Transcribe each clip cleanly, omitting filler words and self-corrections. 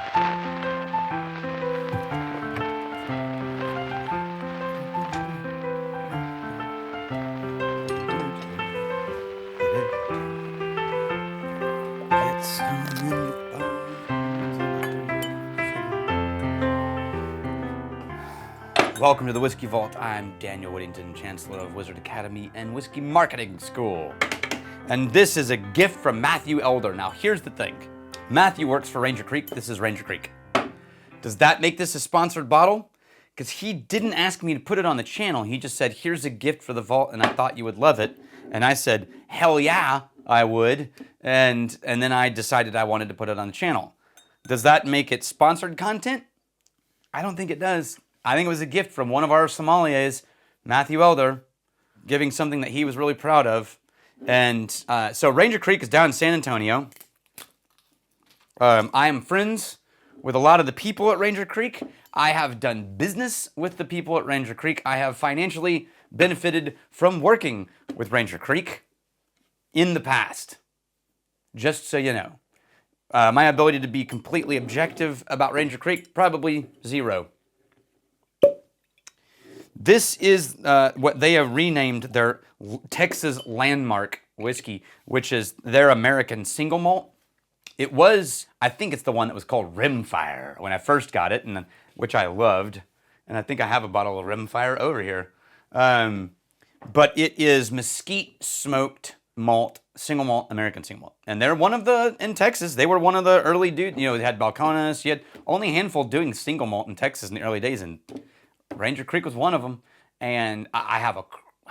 Welcome to the Whiskey Vault. I'm Daniel Whittington, Chancellor of Wizard Academy and Whiskey Marketing School. And this is a gift from Matthew Elder. Now, here's the thing. Matthew works for Ranger Creek. This is Ranger Creek. Does that make this a sponsored bottle? Because he didn't ask me to put it on the channel. He just said, here's a gift for the vault, and I thought you would love it. And I said, hell yeah, I would. And then I decided I wanted to put it on the channel. Does that make it sponsored content? I don't think it does. I think it was a gift from one of our sommeliers, Matthew Elder, giving something that he was really proud of. And so Ranger Creek is down in San Antonio. I am friends with a lot of the people at Ranger Creek. I have done business with the people at Ranger Creek. I have financially benefited from working with Ranger Creek in the past, just so you know. My ability to be completely objective about Ranger Creek, probably zero. This is what they have renamed their Texas Landmark whiskey, which is their American single malt. It was, I think it's the one that was called Rimfire when I first got it, and which I loved. And I think I have a bottle of Rimfire over here. But it is mesquite smoked malt, single malt, American single malt. And they're one of the, in Texas, they were one of the early dudes. You know, they had Balcones. You had only a handful doing single malt in Texas in the early days, and Ranger Creek was one of them. And I have a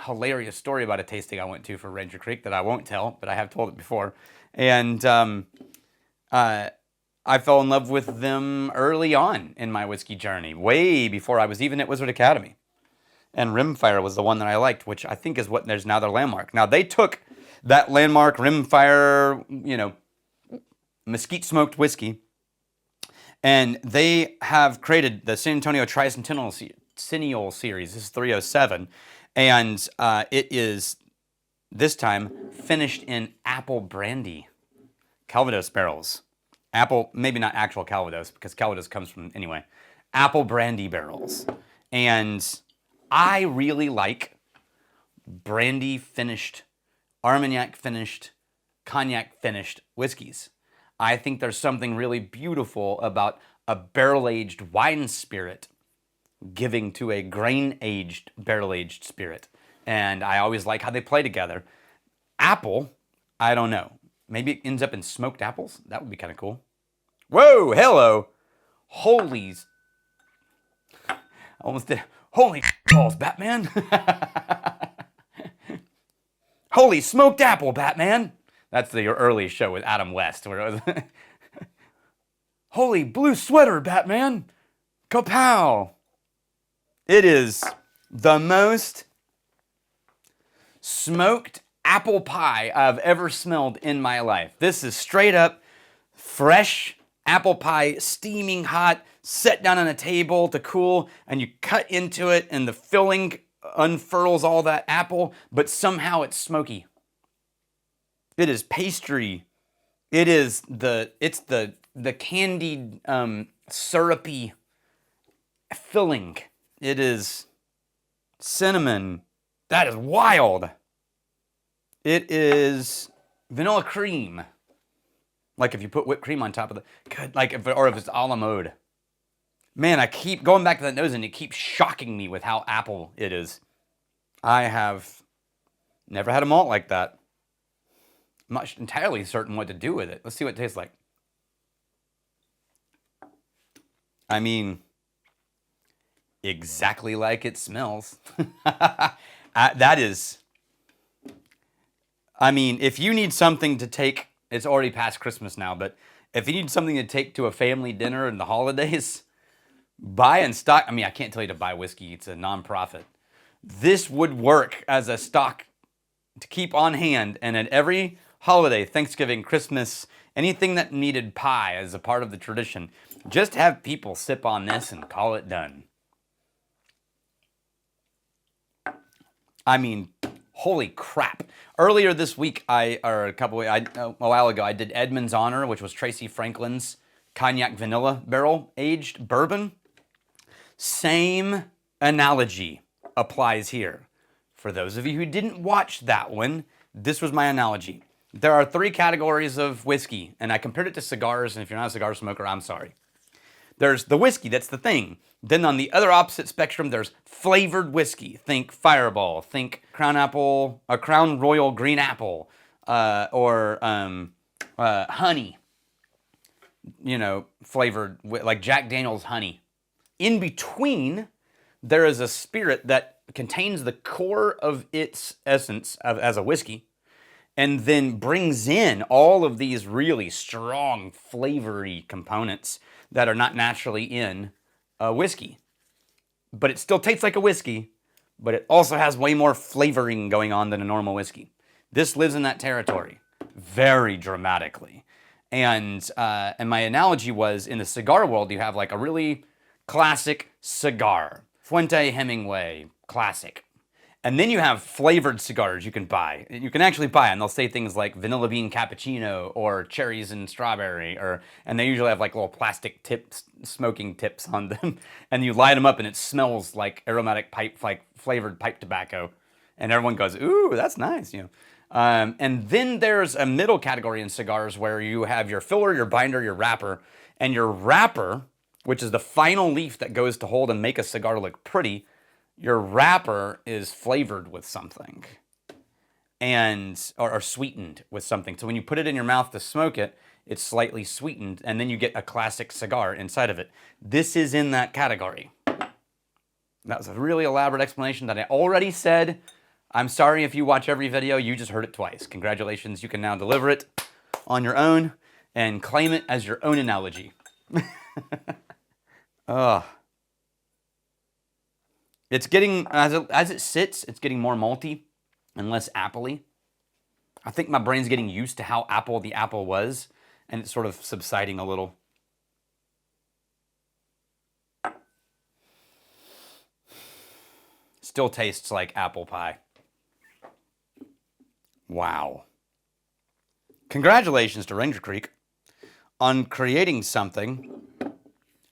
hilarious story about a tasting I went to for Ranger Creek that I won't tell, but I have told it before. And I fell in love with them early on in my whiskey journey, way before I was even at Wizard Academy. And Rimfire was the one that I liked, which I think is what there's now their landmark. Now, they took that landmark Rimfire, you know, mesquite smoked whiskey, and they have created the San Antonio Tricentennial series. This is 307, and it is this time finished in apple brandy Calvados barrels. Apple, maybe not actual Calvados, because Calvados comes from, anyway, apple brandy barrels. And I really like brandy finished, Armagnac finished, cognac finished whiskeys. I think there's something really beautiful about a barrel-aged wine spirit giving to a grain-aged, barrel-aged spirit. And I always like how they play together. Apple, I don't know. Maybe it ends up in smoked apples? That would be kind of cool. Whoa, hello. Holy, I almost did. Holy balls, Batman. Holy smoked apple, Batman. That's your early show with Adam West. Where it was holy blue sweater, Batman. Kapow. It is the most smoked apple pie I've ever smelled in my life. This is straight up fresh apple pie, steaming hot, set down on a table to cool, and you cut into it, and the filling unfurls all that apple, but somehow it's smoky. It is pastry. It is the candied, syrupy filling. It is cinnamon. That is wild. It is vanilla cream. Like if you put whipped cream on top of the, or if it's a la mode. Man, I keep going back to that nose and it keeps shocking me with how apple it is. I have never had a malt like that. I'm not entirely certain what to do with it. Let's see what it tastes like. I mean, exactly like it smells. That is, I mean, if you need something to take, it's already past Christmas now, but if you need something to take to a family dinner in the holidays, buy and stock. I mean, I can't tell you to buy whiskey. It's a nonprofit. This would work as a stock to keep on hand, and at every holiday, Thanksgiving, Christmas, anything that needed pie as a part of the tradition, just have people sip on this and call it done. I mean, holy crap. Earlier this week, a while ago, I did Edmund's Honor, which was Tracy Franklin's cognac vanilla barrel aged bourbon. Same analogy applies here. For those of you who didn't watch that one, this was my analogy. There are 3 categories of whiskey, and I compared it to cigars, and if you're not a cigar smoker, I'm sorry. There's the whiskey, that's the thing. Then on the other opposite spectrum, there's flavored whiskey. Think Fireball, think Crown Apple, a Crown Royal Green Apple, or honey, flavored, like Jack Daniel's honey. In between, there is a spirit that contains the core of its essence as a whiskey, and then brings in all of these really strong flavory components that are not naturally in a whiskey. But it still tastes like a whiskey, but it also has way more flavoring going on than a normal whiskey. This lives in that territory very dramatically. And my analogy was, in the cigar world, you have like a really classic cigar. Fuente Hemingway, classic. And then you have flavored cigars you can buy. You can actually buy, and they'll say things like vanilla bean cappuccino or cherries and strawberry, and they usually have like little plastic tips, smoking tips on them. And you light them up, and it smells like aromatic pipe, like flavored pipe tobacco. And everyone goes, "Ooh, that's nice," And then there's a middle category in cigars where you have your filler, your binder, your wrapper, and your wrapper, which is the final leaf that goes to hold and make a cigar look pretty. Your wrapper is flavored with something, or sweetened with something. So when you put it in your mouth to smoke it, it's slightly sweetened, and then you get a classic cigar inside of it. This is in that category. That was a really elaborate explanation that I already said. I'm sorry if you watch every video, you just heard it twice. Congratulations, you can now deliver it on your own and claim it as your own analogy. Ugh. It's getting, as it sits, it's getting more malty and less apple-y. I think my brain's getting used to how apple the apple was, and it's sort of subsiding a little. Still tastes like apple pie. Wow. Congratulations to Ranger Creek on creating something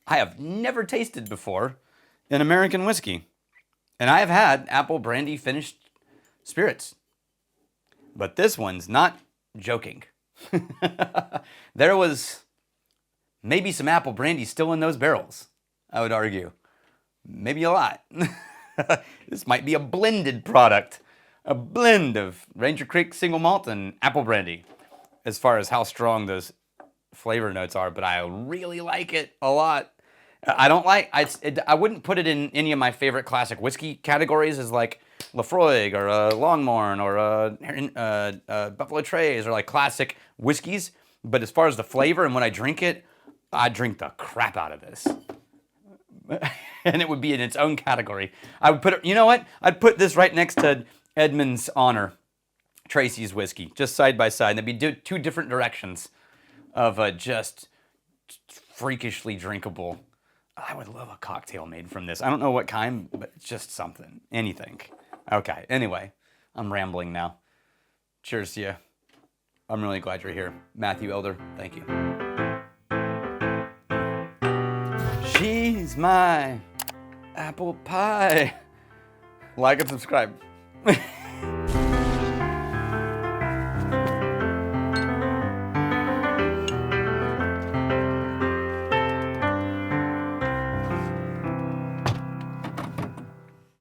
I have never tasted before in American whiskey. And I have had apple brandy finished spirits. But this one's not joking. There was maybe some apple brandy still in those barrels, I would argue. Maybe a lot. This might be a blended product. A blend of Ranger Creek single malt and apple brandy, as far as how strong those flavor notes are. But I really like it a lot. I wouldn't put it in any of my favorite classic whiskey categories as like Lafroig or Longmorn or Buffalo Trace or like classic whiskeys. But as far as the flavor and when I drink it, I drink the crap out of this. And it would be in its own category. I would put it, you know what? I'd put this right next to Edmund's Honor, Tracy's whiskey, just side by side. That'd be 2 different directions of just freakishly drinkable. I would love a cocktail made from this. I don't know what kind, but it's just something. Anything. Okay, anyway, I'm rambling now. Cheers to you. I'm really glad you're here. Matthew Elder, thank you. She's my apple pie. Like and subscribe.